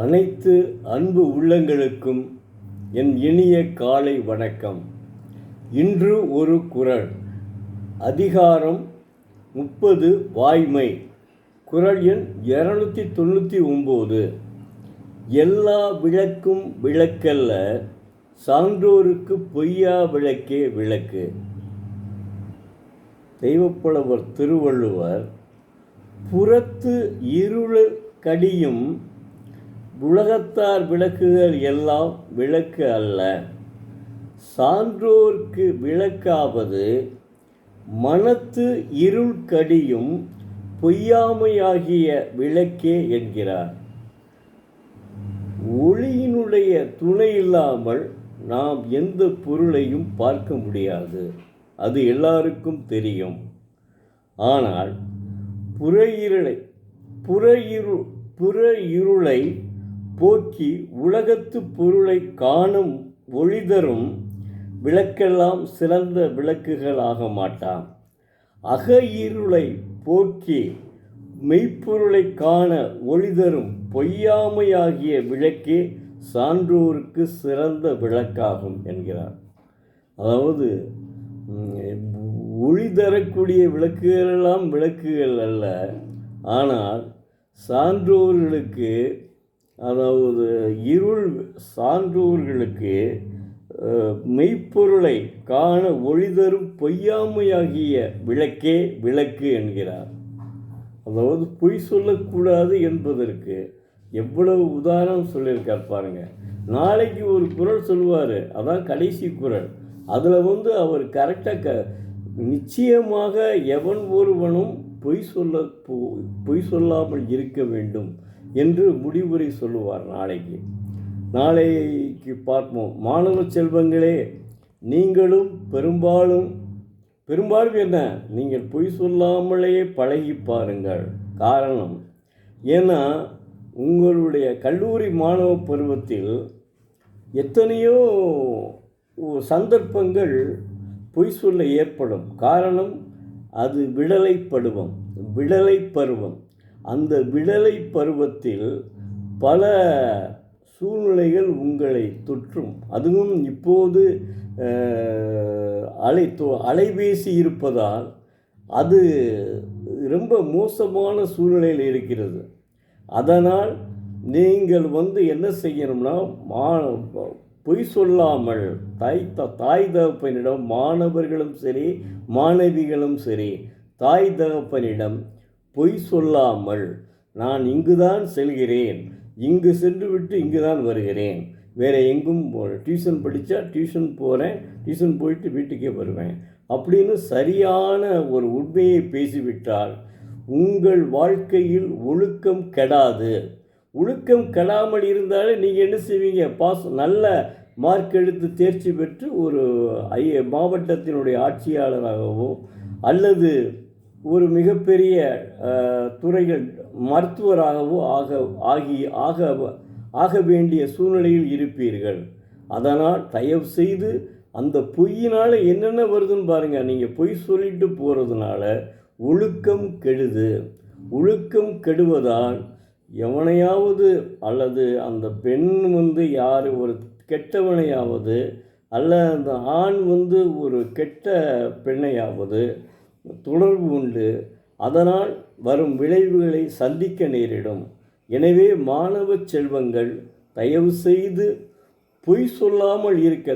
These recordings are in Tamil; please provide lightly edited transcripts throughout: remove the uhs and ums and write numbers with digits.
அனைத்து அன்பு உள்ளங்களுக்கும் என் இனிய காலை வணக்கம். இன்று ஒரு குறள். அதிகாரம் 30 வாய்மை. குறள் எண் 299. எல்லா விளக்கும் விளக்கல்ல, சான்றோருக்கு பொய்யா விளக்கே விளக்கு. தெய்வப்புலவர் திருவள்ளுவர், புறத்து இருள் கடியும் உலகத்தார் விளக்குகள் எல்லாம் விளக்கு அல்ல, சான்றோர்க்கு விளக்காவது மனத்து இருள் கடியும் பொய்யாமையாகிய விளக்கே என்கிறார். ஒளியினுடைய துணை இல்லாமல் நாம் எந்த பொருளையும் பார்க்க முடியாது, அது எல்லாருக்கும் தெரியும். ஆனால் புற இருளை போக்கி உலகத்து பொருளை காணும் ஒளிதரும் விளக்கெல்லாம் சிறந்த விளக்குகள் ஆக மாட்டான். அக இருளை போக்கி மெய்ப்பொருளை காண ஒளிதரும் பொய்யாமையாகிய விளக்கே சான்றோருக்கு சிறந்த விளக்காகும் என்கிறார். அதாவது ஒளி தரக்கூடிய விளக்குகளெல்லாம் விளக்குகள் அல்ல, ஆனால் சான்றோர்களுக்கு, அதாவது சான்றோர்களுக்கு மெய்ப்பொருளை காண ஒளிதரும் பொய்யாமையாகிய விளக்கே விளக்கு என்கிறார். அதாவது பொய் சொல்லக்கூடாது என்பதற்கு எவ்வளவு உதாரணம் சொல்லியிருக்கார் பாருங்க. நாளைக்கு ஒரு குறள் சொல்லுவார், அதான் கடைசி குறள். அதில் அவர் கரெக்டாக நிச்சயமாக எவன் ஒருவனும் பொய் சொல்லாமல் இருக்க வேண்டும் என்று முடிவுரை சொல்லுவார். நாளைக்கு பார்ப்போம். மாணவ செல்வங்களே, நீங்களும் பெரும்பாலும் என்ன, நீங்கள் பொய் சொல்லாமலேயே பழகி பாருங்கள். காரணம் ஏன்னா, உங்களுடைய கல்லூரி மாணவ பருவத்தில் எத்தனையோ சந்தர்ப்பங்கள் பொய் சொல்ல ஏற்படும். காரணம், அது விடலை பருவம். அந்த விடலை பருவத்தில் பல சூழ்நிலைகள் உங்களை தொற்றும். அதுவும் இப்போது அலைபேசி இருப்பதால் அது ரொம்ப மோசமான சூழ்நிலையில் இருக்கிறது. அதனால் நீங்கள் என்ன செய்யணும்னா, பொய் சொல்லாமல் தாய் தகப்பனிடம், மாணவர்களும் சரி மாணவிகளும் சரி, தாய் தகப்பனிடம் பொய் சொல்லாமல், நான் இங்குதான் செல்கிறேன், இங்கு சென்று விட்டு இங்கு தான் வருகிறேன், வேறு எங்கும் டியூஷன் படித்தா டியூஷன் போகிறேன், டியூஷன் போயிட்டு வீட்டுக்கே வருவேன் அப்படின்னு சரியான ஒரு உண்மையை பேசிவிட்டால் உங்கள் வாழ்க்கையில் ஒழுக்கம் கெடாது. ஒழுக்கம் கெடாமல் இருந்தாலே நீங்கள் என்ன செய்வீங்க? நல்ல மார்க் எடுத்து தேர்ச்சி பெற்று ஒரு மாவட்டத்தினுடைய ஆட்சியாளராகவோ அல்லது ஒரு மிகப்பெரிய துறைகள் மருத்துவராகவோ ஆக வேண்டிய சூழ்நிலையில் இருப்பீர்கள். அதனால் தயவு செய்து அந்த பொய்யினால் என்னென்ன வருதுன்னு பாருங்கள். நீங்கள் பொய் சொல்லிட்டு போகிறதுனால ஒழுக்கம் கெடுது. ஒழுக்கம் கெடுவதால் எவனையாவது அல்லது அந்த பெண் யார் ஒரு கெட்டவனையாவது அல்ல அந்த ஆண் ஒரு கெட்ட பெண்ணையாவது தொடர்பு உண்டு. அதனால் வரும் விளைவுகளை சந்திக்க நேரிடும். எனவே மாணவ செல்வங்கள், தயவு செய்து பொய் சொல்லாமல் இருக்க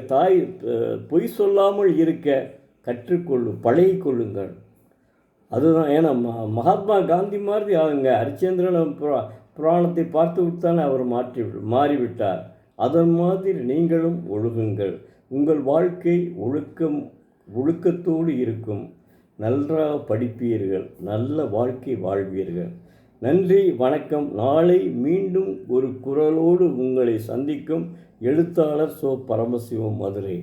பழகிக்கொள்ளுங்கள். அதுதான். ஏன்னா மகாத்மா காந்தி மாதிரி அவங்க ஹரிச்சந்திரன் புராணத்தை பார்த்து விட்டானே அவர் மாறிவிட்டார். அதன் மாதிரி நீங்களும் ஒழுகுங்கள். உங்கள் வாழ்க்கை ஒழுக்கத்தோடு இருக்கும். நன்றாக படிப்பீர்கள், நல்ல வாழ்க்கை வாழ்வீர்கள். நன்றி, வணக்கம். நாளை மீண்டும் ஒரு குறளோடு உங்களை சந்திக்கும் எழுத்தாளர் சோ. பரமசிவம், மதுரை.